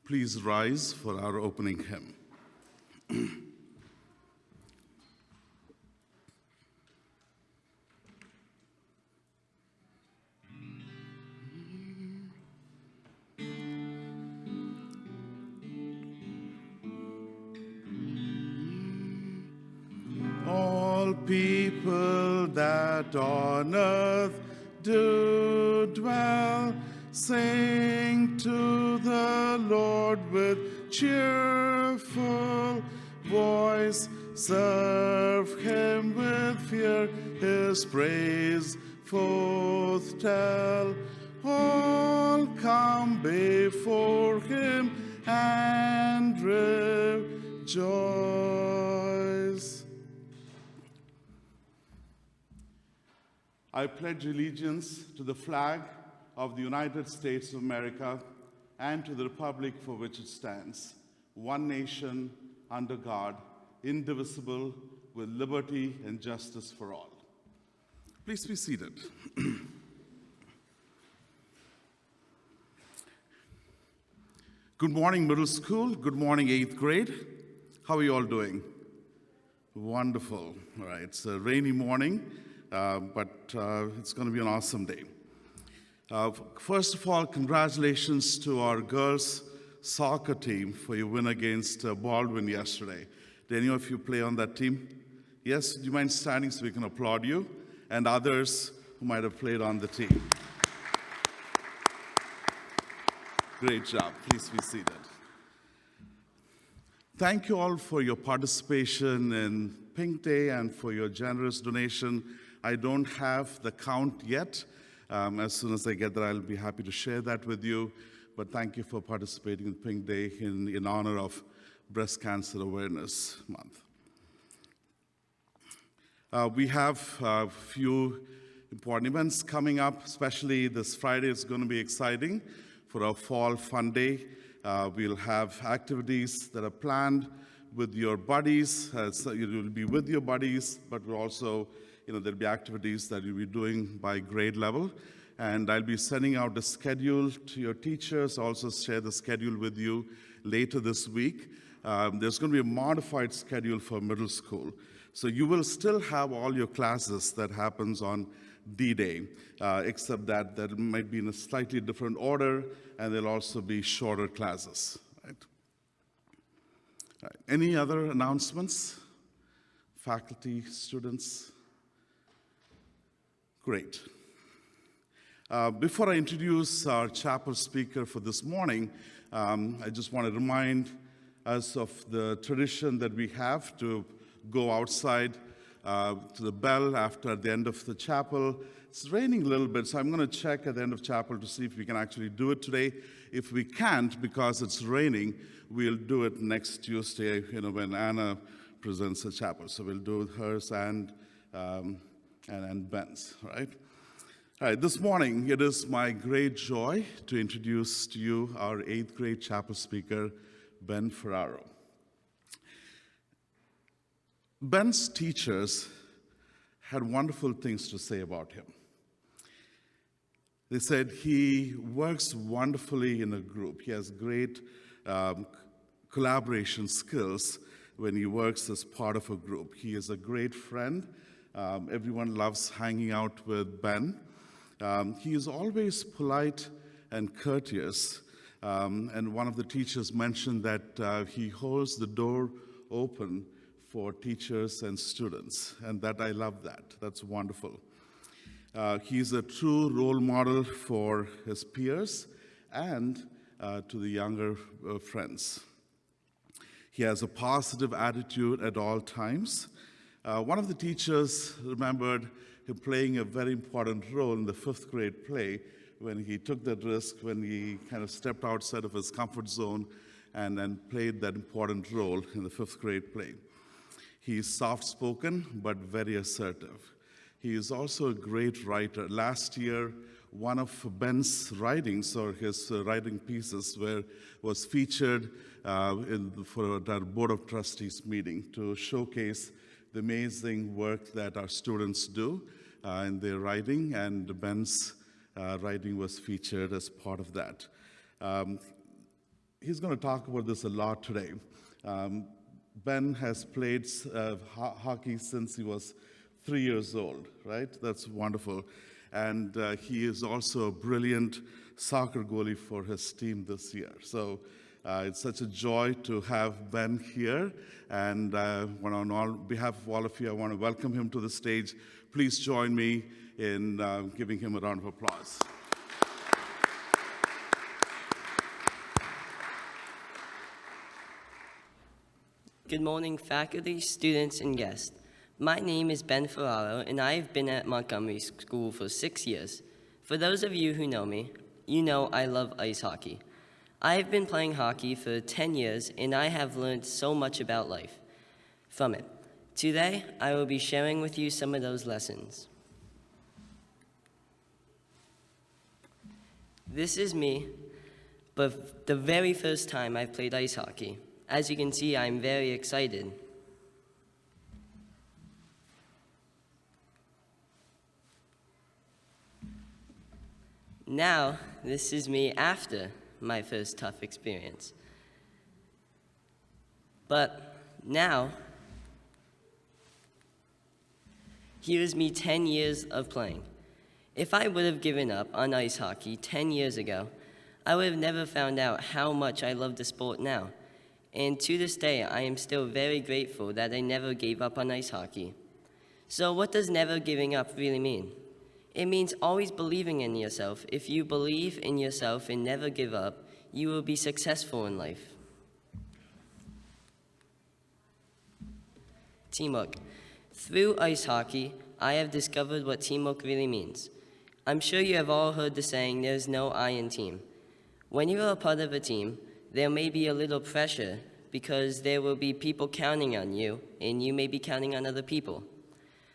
Please rise for our opening hymn. All people that on earth do dwell, sing to the Lord with cheerful voice. Serve him with fear, his praise forth tell. All come before him and rejoice. I pledge allegiance to the flag of the United States of America and to the republic for which it stands, one nation, under God, indivisible, with liberty and justice for all. Please be seated. Good morning, middle school. Good morning, 8th grade. How are you all doing? Wonderful. All right, it's a rainy morning, but it's going to be an awesome day. First of all, congratulations to our girls soccer team for your win against Baldwin yesterday. Did any of you play on that team? Yes? Do you mind standing so we can applaud you? And others who might have played on the team. Great job. Please be seated. Thank you all for your participation in Pink Day and for your generous donation. I don't have the count yet. As soon as I get there, I'll be happy to share that with you. But thank you for participating in Pink Day in honor of Breast Cancer Awareness Month. We have a few important events coming up, especially this Friday. It's going to be exciting for our Fall Fun Day. We'll have activities that are planned with your buddies. So you'll be with your buddies, but we'll also, there'll be activities that you'll be doing by grade level. And I'll be sending out a schedule to your teachers, also share the schedule with you later this week. There's going to be a modified schedule for middle school. So you will still have all your classes that happens on D-Day, except that might be in a slightly different order, and there'll also be shorter classes. Right? All right. Any other announcements? Faculty, students? Great. Before I introduce our chapel speaker for this morning, I just want to remind us of the tradition that we have to go outside to the bell after the end of the chapel. It's raining a little bit, so I'm going to check at the end of chapel to see if we can actually do it today. If we can't, because it's raining, we'll do it next Tuesday, when Anna presents the chapel. So we'll do hers and Ben's, right? All right, this morning, it is my great joy to introduce to you our 8th grade chapel speaker, Ben Ferraro. Ben's teachers had wonderful things to say about him. They said he works wonderfully in a group. He has great collaboration skills when he works as part of a group. He is a great friend. Everyone loves hanging out with Ben. He is always polite and courteous. And one of the teachers mentioned that he holds the door open for teachers and students, and that I love that. That's wonderful. He's a true role model for his peers and to the younger friends. He has a positive attitude at all times. One of the teachers remembered him playing a very important role in the 5th grade play when he took that risk, when he kind of stepped outside of his comfort zone and then played that important role in the 5th grade play. He is soft-spoken, but very assertive. He is also a great writer. Last year, one of Ben's writings, or his writing pieces, was featured for our Board of Trustees meeting to showcase the amazing work that our students do in their writing, and Ben's writing was featured as part of that. He's going to talk about this a lot today. Um, Ben has played hockey since he was 3 years old, right? That's wonderful. And he is also a brilliant soccer goalie for his team this year. So it's such a joy to have Ben here. And on behalf of all of you, I want to welcome him to the stage. Please join me in giving him a round of applause. Good morning, faculty, students, and guests. My name is Ben Ferraro, and I have been at Montgomery School for 6 years. For those of you who know me, you know I love ice hockey. I have been playing hockey for 10 years, and I have learned so much about life from it. Today, I will be sharing with you some of those lessons. This is me, but the very first time I played ice hockey. As you can see, I'm very excited. Now, this is me after my first tough experience. But now, here is me 10 years of playing. If I would have given up on ice hockey 10 years ago, I would have never found out how much I love the sport now. And to this day, I am still very grateful that I never gave up on ice hockey. So what does never giving up really mean? It means always believing in yourself. If you believe in yourself and never give up, you will be successful in life. Teamwork. Through ice hockey, I have discovered what teamwork really means. I'm sure you have all heard the saying, there's no I in team. When you are a part of a team, there may be a little pressure because there will be people counting on you, and you may be counting on other people.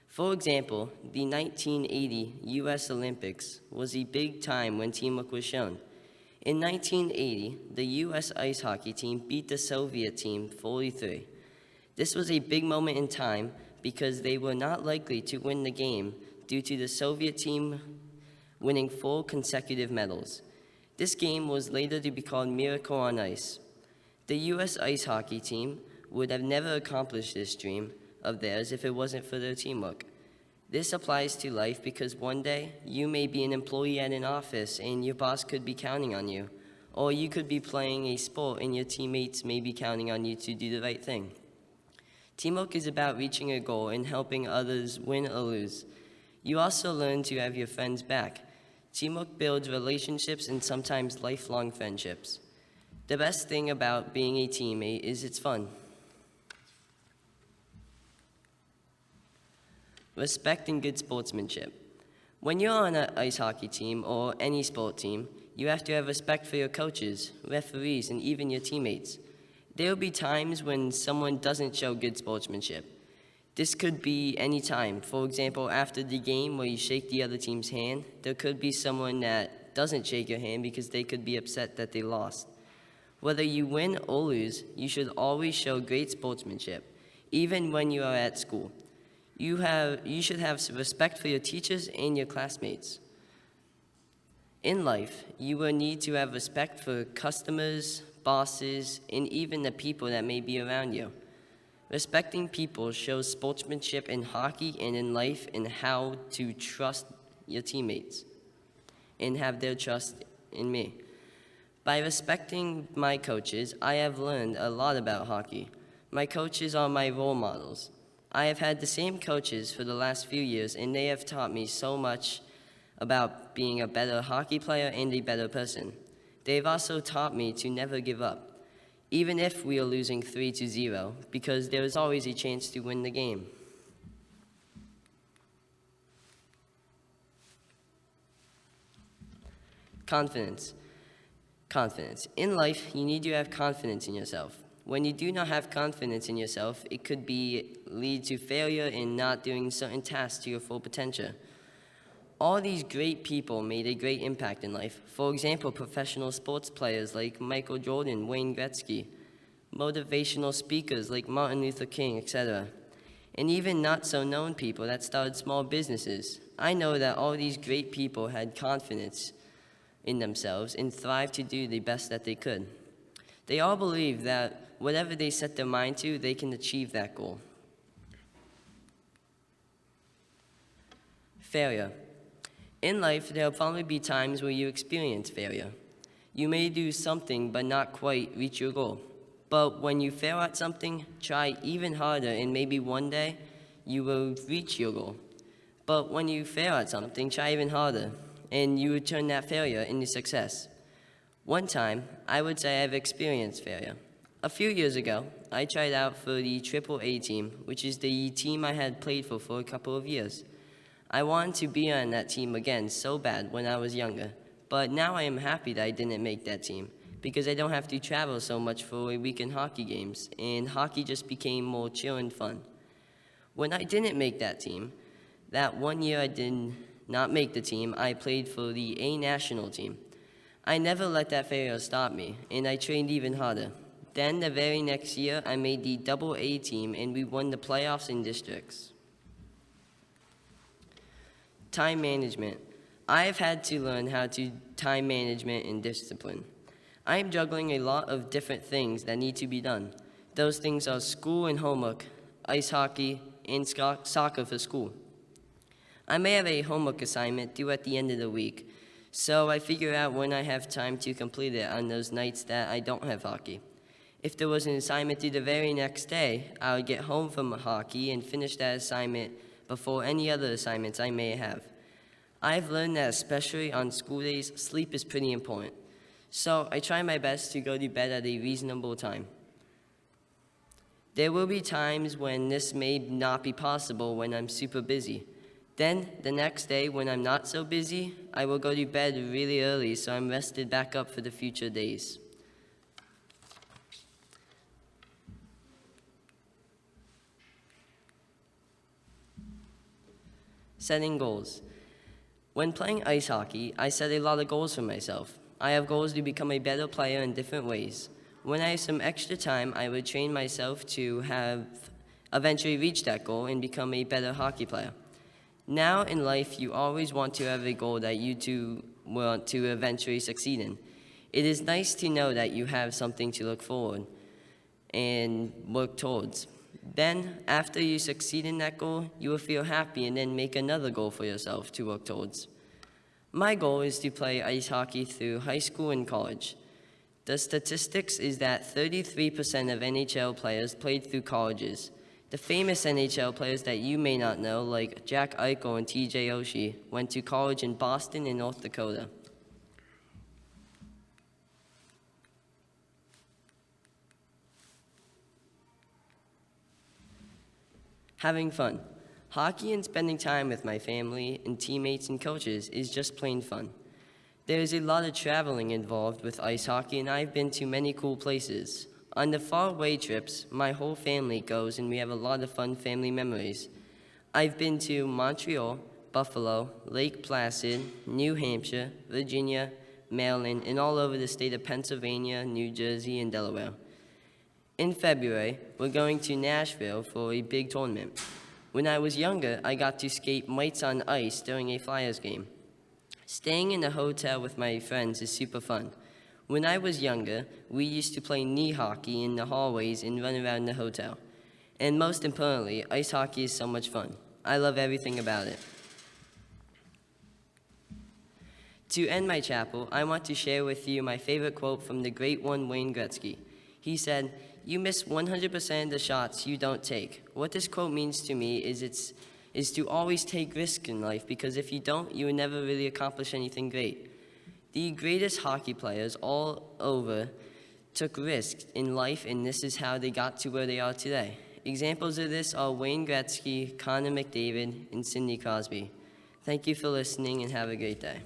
For example, the 1980 U.S. Olympics was a big time when teamwork was shown. In 1980, the U.S. ice hockey team beat the Soviet team 43. This was a big moment in time because they were not likely to win the game due to the Soviet team winning 4 consecutive medals. This game was later to be called Miracle on Ice. The U.S. ice hockey team would have never accomplished this dream of theirs if it wasn't for their teamwork. This applies to life because one day you may be an employee at an office and your boss could be counting on you, or you could be playing a sport and your teammates may be counting on you to do the right thing. Teamwork is about reaching a goal and helping others win or lose. You also learn to have your friends back. Teamwork builds relationships and sometimes lifelong friendships. The best thing about being a teammate is it's fun. Respect and good sportsmanship. When you're on an ice hockey team or any sport team, you have to have respect for your coaches, referees, and even your teammates. There will be times when someone doesn't show good sportsmanship. This could be any time. For example, after the game where you shake the other team's hand, there could be someone that doesn't shake your hand because they could be upset that they lost. Whether you win or lose, you should always show great sportsmanship, even when you are at school. You should have respect for your teachers and your classmates. In life, you will need to have respect for customers, bosses, and even the people that may be around you. Respecting people shows sportsmanship in hockey and in life and how to trust your teammates and have their trust in me. By respecting my coaches, I have learned a lot about hockey. My coaches are my role models. I have had the same coaches for the last few years, and they have taught me so much about being a better hockey player and a better person. They've also taught me to never give up, even if we are losing 3-0, because there is always a chance to win the game. Confidence. In life, you need to have confidence in yourself. When you do not have confidence in yourself, it could lead to failure in not doing certain tasks to your full potential. All these great people made a great impact in life. For example, professional sports players like Michael Jordan, Wayne Gretzky, motivational speakers like Martin Luther King, etc. And even not so known people that started small businesses. I know that all these great people had confidence in themselves and thrived to do the best that they could. They all believe that whatever they set their mind to, they can achieve that goal. Failure. In life, there will probably be times where you experience failure. You may do something but not quite reach your goal. But when you fail at something, try even harder and maybe one day you will reach your goal. But when you fail at something, try even harder and you will turn that failure into success. One time, I would say I've experienced failure. A few years ago, I tried out for the AAA team, which is the team I had played for a couple of years. I wanted to be on that team again so bad when I was younger, but now I am happy that I didn't make that team because I don't have to travel so much for weekend hockey games, and hockey just became more chill and fun. When I didn't make that team, that one year I did not make the team, I played for the A national team. I never let that failure stop me, and I trained even harder. Then the very next year, I made the AA team, and we won the playoffs in districts. Time management. I have had to learn how to time management and discipline. I am juggling a lot of different things that need to be done. Those things are school and homework, ice hockey, and soccer for school. I may have a homework assignment due at the end of the week, so I figure out when I have time to complete it on those nights that I don't have hockey. If there was an assignment due the very next day, I would get home from hockey and finish that assignment before any other assignments I may have. I've learned that especially on school days, sleep is pretty important. So I try my best to go to bed at a reasonable time. There will be times when this may not be possible when I'm super busy. Then, the next day when I'm not so busy, I will go to bed really early so I'm rested back up for the future days. Setting goals. When playing ice hockey, I set a lot of goals for myself. I have goals to become a better player in different ways. When I have some extra time, I would train myself to have eventually reach that goal and become a better hockey player. Now in life, you always want to have a goal that you too want to eventually succeed in. It is nice to know that you have something to look forward and work towards. Then, after you succeed in that goal, you will feel happy and then make another goal for yourself to work towards. My goal is to play ice hockey through high school and college. The statistics is that 33% of NHL players played through colleges. The famous NHL players that you may not know, like Jack Eichel and TJ Oshie, went to college in Boston and North Dakota. Having fun. Hockey and spending time with my family and teammates and coaches is just plain fun. There is a lot of traveling involved with ice hockey, and I've been to many cool places. On the far-away trips, my whole family goes, and we have a lot of fun family memories. I've been to Montreal, Buffalo, Lake Placid, New Hampshire, Virginia, Maryland, and all over the state of Pennsylvania, New Jersey, and Delaware. In February, we're going to Nashville for a big tournament. When I was younger, I got to skate mites on ice during a Flyers game. Staying in a hotel with my friends is super fun. When I was younger, we used to play knee hockey in the hallways and run around the hotel. And most importantly, ice hockey is so much fun. I love everything about it. To end my chapel, I want to share with you my favorite quote from the great one, Wayne Gretzky. He said, "You miss 100% of the shots you don't take." What this quote means to me is to always take risks in life, because if you don't, you will never really accomplish anything great. The greatest hockey players all over took risks in life, and this is how they got to where they are today. Examples of this are Wayne Gretzky, Connor McDavid, and Sidney Crosby. Thank you for listening, and have a great day.